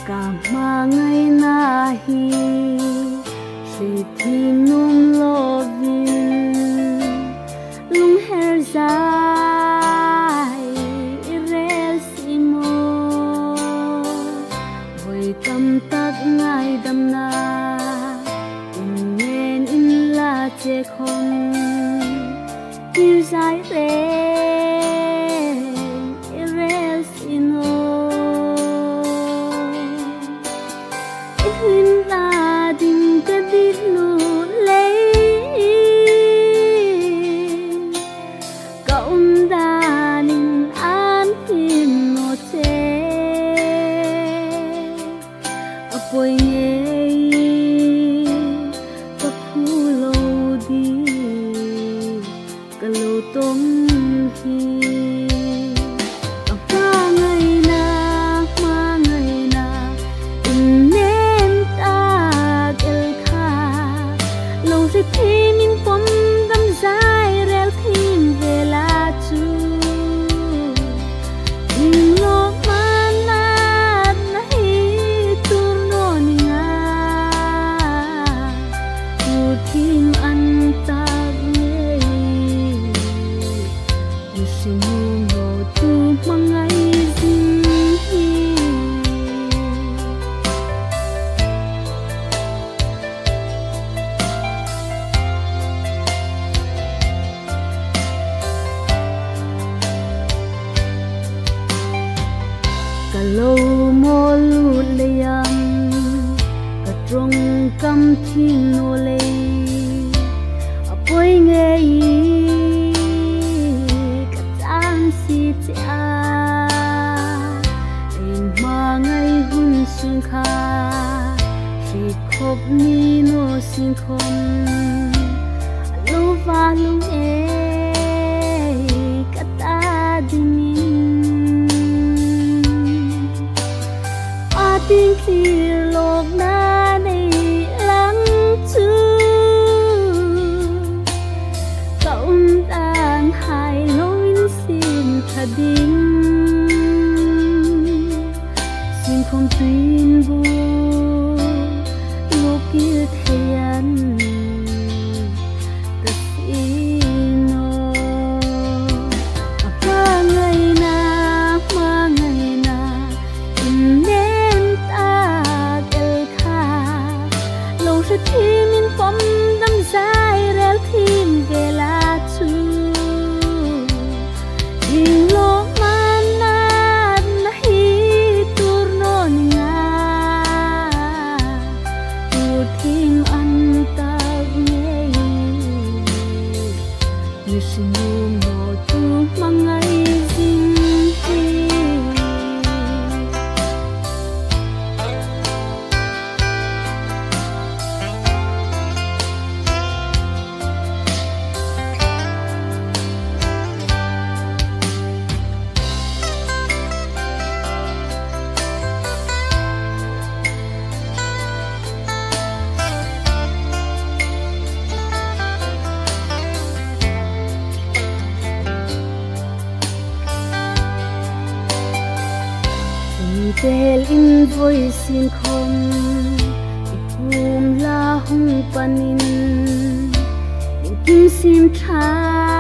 cả mà ngày nahi si thim num lovin lung her zai resimo voi kam tak ngai dam na in nen in la che khom yêu zai re lâu mô lu leyam cả trong cam thiên nô lê apoi nghe cả trang si cha in ma ngày hun sung kha si khop ni no sin khom lu va lu e cả ta ding tiếng khi lột na này lắng chưa cậu đang hài lối xin thật đinh xin không tin vu lúc kia thấy anh Min pom dam sai rel thim về la chu ding lo manat na hi tur non nga tu thim an ta nghe như sinu mo tu mangai ding tel in voi sin khom ikum la hung panin in kim sim tha